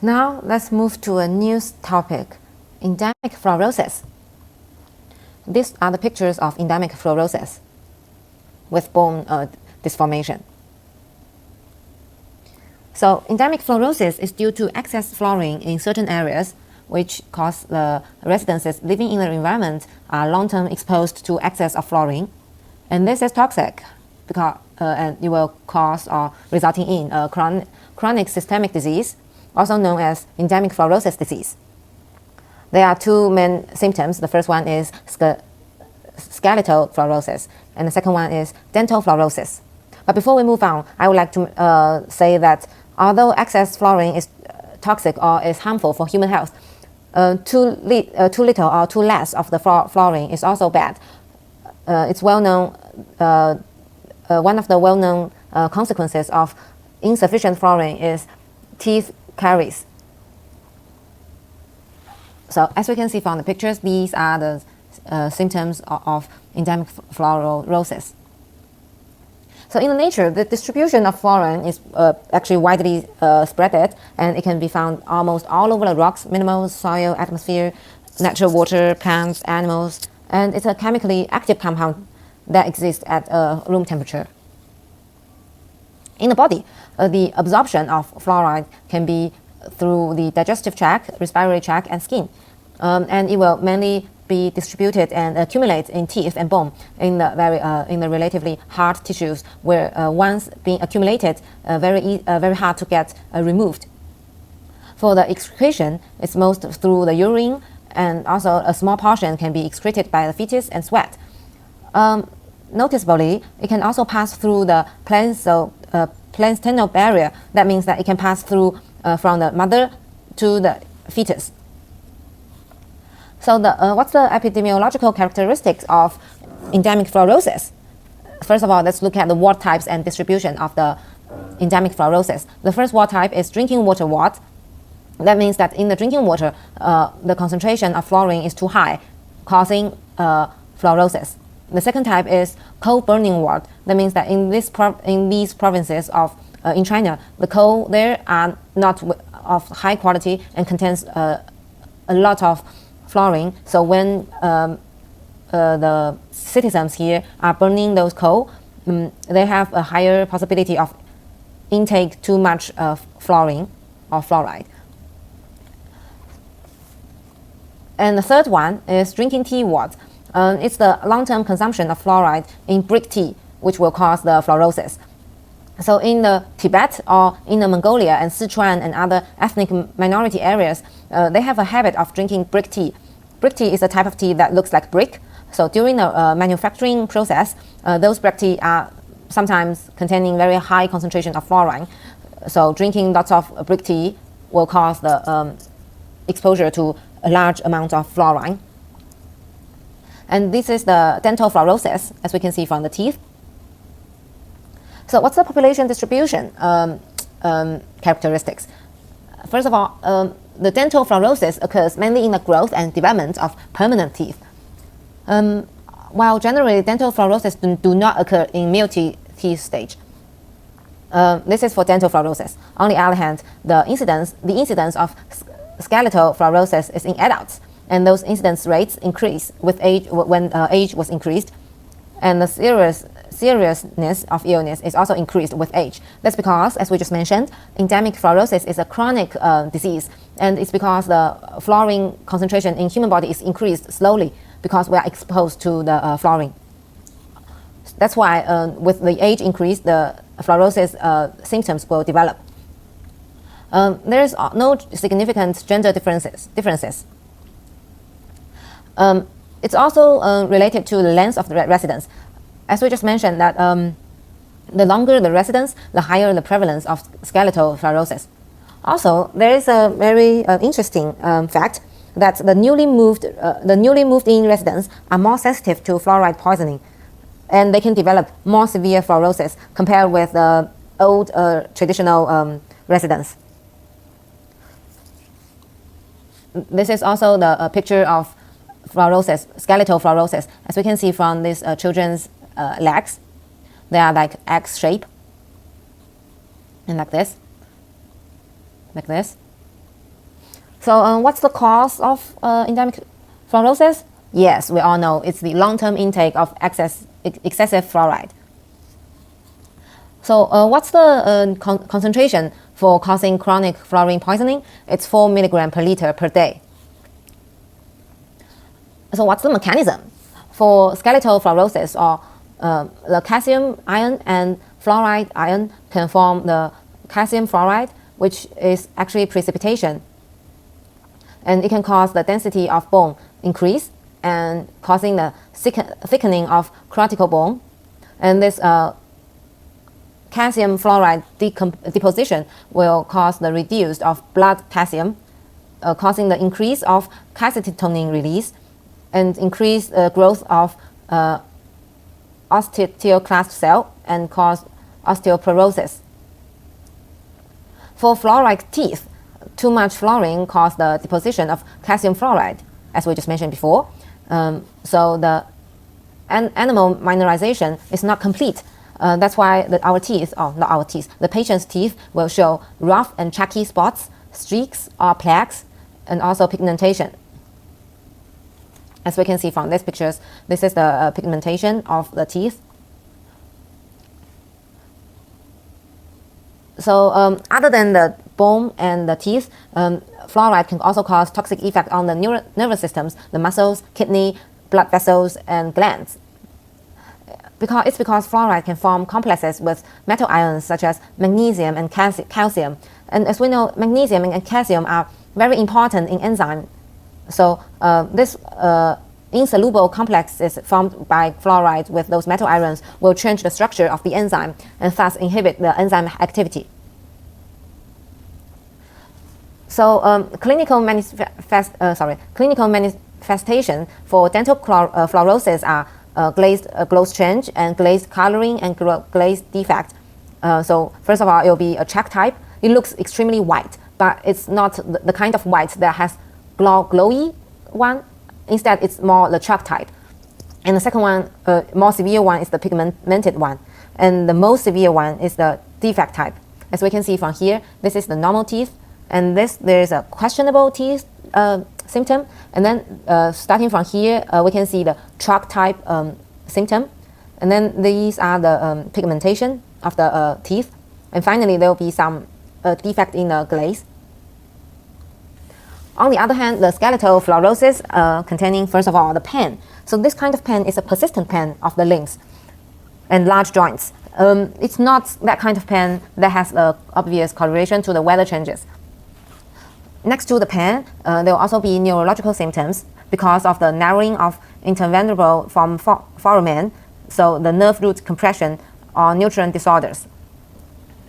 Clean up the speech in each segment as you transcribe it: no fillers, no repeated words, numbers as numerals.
Now let's move to a new topic, endemic fluorosis. These are the pictures of endemic fluorosis with bone disformation. So endemic fluorosis is due to excess fluorine in certain areas, which cause the residents living in the environment are long-term exposed to excess of fluorine. And this is toxic because and it will cause or resulting in a chronic systemic disease, also known as endemic fluorosis disease. There are two main symptoms. The first one is skeletal fluorosis, and the second one is dental fluorosis. But before we move on, I would like to say that although excess fluorine is toxic or is harmful for human health, too little or too less of the fluorine is also bad. It's well known. One of the well-known consequences of insufficient fluorine is teeth caries. So as we can see from the pictures, these are the symptoms of endemic fluorosis. So in nature, the distribution of fluorine is actually widely spread, and it can be found almost all over the rocks, minerals, soil, atmosphere, natural water, plants, animals, and it's a chemically active compound that exists at room temperature. In the body, the absorption of fluoride can be through the digestive tract, respiratory tract, and skin, and it will mainly be distributed and accumulate in teeth and bone in the relatively hard tissues, where once being accumulated, very hard to get removed. For the excretion, it's most through the urine, and also a small portion can be excreted by the fetus and sweat. Noticeably, it can also pass through the placental barrier. That means that it can pass through from the mother to the fetus. So what's the epidemiological characteristics of endemic fluorosis? First of all, let's look at the wart types and distribution of the endemic fluorosis. The first wart type is drinking water wart. That means that in the drinking water, the concentration of fluorine is too high, causing fluorosis. The second type is coal burning wart. That means that in these provinces in China, the coal there are not of high quality and contains a lot of fluorine. So when the citizens here are burning those coal, they have a higher possibility of intake too much fluorine or fluoride. And the third one is drinking tea wart. It's the long-term consumption of fluoride in brick tea, which will cause the fluorosis. So in the Tibet or in the Mongolia and Sichuan and other ethnic minority areas, they have a habit of drinking brick tea. Brick tea is a type of tea that looks like brick. So during the manufacturing process, those brick tea are sometimes containing very high concentration of fluorine. So drinking lots of brick tea will cause the exposure to a large amount of fluorine. And this is the dental fluorosis, as we can see from the teeth. So what's the population distribution characteristics? First of all, the dental fluorosis occurs mainly in the growth and development of permanent teeth. While generally dental fluorosis do not occur in male teeth stage. This is for dental fluorosis. On the other hand, the incidence of skeletal fluorosis is in adults, and those incidence rates increase with age when age was increased, and the seriousness of illness is also increased with age. That's because, as we just mentioned, endemic fluorosis is a chronic disease, and it's because the fluorine concentration in human body is increased slowly because we are exposed to the fluorine. That's why with the age increase, the fluorosis symptoms will develop. There is no significant gender differences. It's also related to the length of the residence. As we just mentioned, that the longer the residence, the higher the prevalence of skeletal fluorosis. Also, there is a very interesting fact that the newly moved in residents are more sensitive to fluoride poisoning, and they can develop more severe fluorosis compared with the old traditional residents. This is also the picture of fluorosis, skeletal fluorosis. As we can see from these children's legs, they are like X shape, and like this. So what's the cause of endemic fluorosis? Yes, we all know it's the long-term intake of excessive fluoride. So what's the concentration for causing chronic fluorine poisoning? It's 4 milligram per liter per day. So what's the mechanism? For skeletal fluorosis, or the calcium ion and fluoride ion can form the calcium fluoride, which is actually precipitation. And it can cause the density of bone increase and causing the thickening of cortical bone. And this calcium fluoride deposition will cause the reduce of blood calcium, causing the increase of calcitonin release and increase growth of osteoclast cell and cause osteoporosis. For fluoride teeth, too much fluorine causes the deposition of calcium fluoride, as we just mentioned before. So the animal mineralization is not complete. That's why the patient's teeth will show rough and chalky spots, streaks or plaques, and also pigmentation. As we can see from these pictures, this is the pigmentation of the teeth. So other than the bone and the teeth, fluoride can also cause toxic effect on the nervous systems, the muscles, kidney, blood vessels, and glands. Because fluoride can form complexes with metal ions such as magnesium and calcium. And as we know, magnesium and calcium are very important in enzyme. So this insoluble complexes formed by fluoride with those metal ions will change the structure of the enzyme and thus inhibit the enzyme activity. So clinical manifestation for dental fluorosis are glazed change and glazed coloring and glazed defect. So first of all, it will be a chalk type. It looks extremely white, but it's not the kind of white that has glowy one. Instead, it's more the chalk type. And the second one, more severe one, is the pigmented one. And the most severe one is the defect type. As we can see from here, this is the normal teeth. And there's a questionable teeth symptom. And then starting from here, we can see the chalk type symptom. And then these are the pigmentation of the teeth. And finally, there will be some defect in the glaze. On the other hand, the skeletal fluorosis containing, first of all, the pain. So this kind of pain is a persistent pain of the limbs and large joints. It's not that kind of pain that has obvious correlation to the weather changes. Next to the pain, there will also be neurological symptoms because of the narrowing of intervertebral from foramen, so the nerve root compression or nutrient disorders.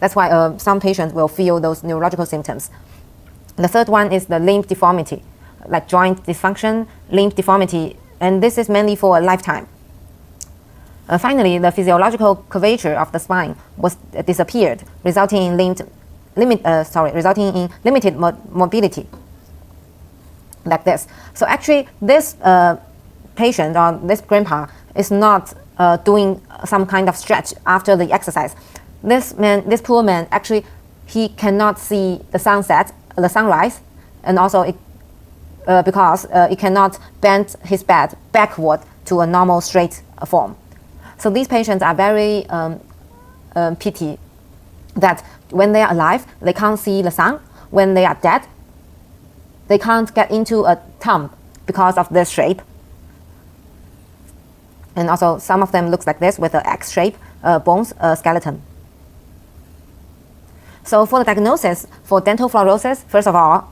That's why some patients will feel those neurological symptoms. The third one is the limb deformity, like joint dysfunction, limb deformity, and this is mainly for a lifetime. Finally, the physiological curvature of the spine was disappeared, resulting in limited mobility, like this. So actually, this patient or this grandpa is not doing some kind of stretch after the exercise. This poor man, actually, he cannot see the sunrise, and also because it cannot bend his bed backward to a normal straight form. So these patients are very pity that when they are alive, they can't see the sun. When they are dead, they can't get into a tomb because of this shape. And also some of them looks like this with an X-shaped bones skeleton. So for the diagnosis for dental fluorosis, first of all,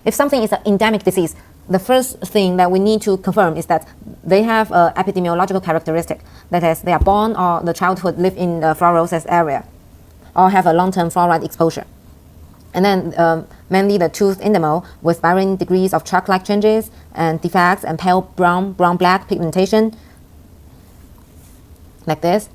if something is an endemic disease, the first thing that we need to confirm is that they have an epidemiological characteristic. That is, they are born or the childhood live in the fluorosis area or have a long-term fluoride exposure. And then mainly the tooth enamel with varying degrees of chalk-like changes and defects and pale brown-black pigmentation, like this.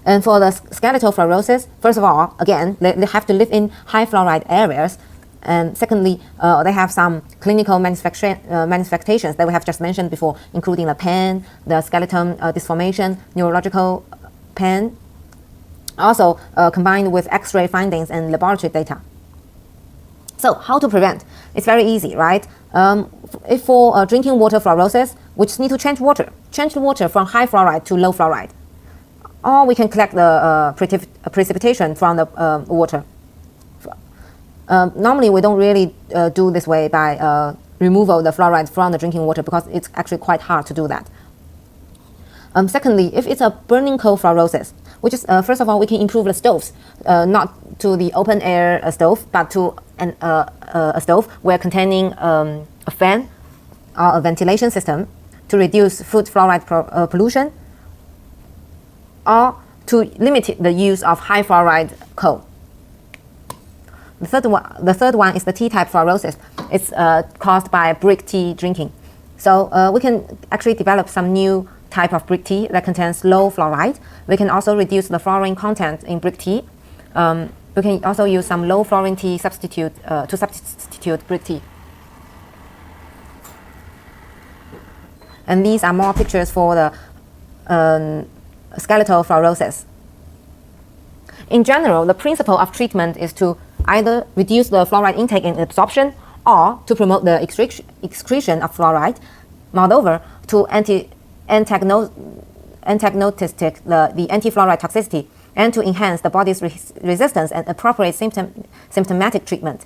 And for the skeletal fluorosis, first of all, again, they have to live in high fluoride areas. And secondly, they have some clinical manifestations that we have just mentioned before, including the pain, the skeleton disformation, neurological pain, also combined with X-ray findings and laboratory data. So how to prevent? It's very easy, right? If for drinking water fluorosis, we just need to change the water from high fluoride to low fluoride. Or we can collect the precipitation from the water. Normally, we don't really do this way by removal the fluoride from the drinking water because it's actually quite hard to do that. Secondly, if it's a burning coal fluorosis, which is first of all, we can improve the stoves, not to the open air stove, but to a stove where containing a fan or a ventilation system to reduce food fluoride pollution, or to limit the use of high fluoride coal. The third one is the tea-type fluorosis. It's caused by brick tea drinking. So we can actually develop some new type of brick tea that contains low fluoride. We can also reduce the fluorine content in brick tea. We can also use some low fluorine tea to substitute brick tea. And these are more pictures for the skeletal fluorosis. In general, the principle of treatment is to either reduce the fluoride intake and absorption or to promote the excretion of fluoride. Moreover, to antagonistic the anti-fluoride toxicity and to enhance the body's resistance and appropriate symptomatic treatment.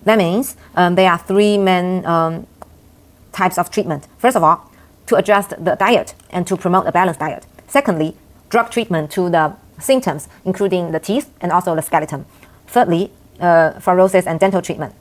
That means there are three main types of treatment. First of all, to adjust the diet and to promote a balanced diet. Secondly, drug treatment to the symptoms, including the teeth and also the skeleton. Thirdly, fluorosis and dental treatment.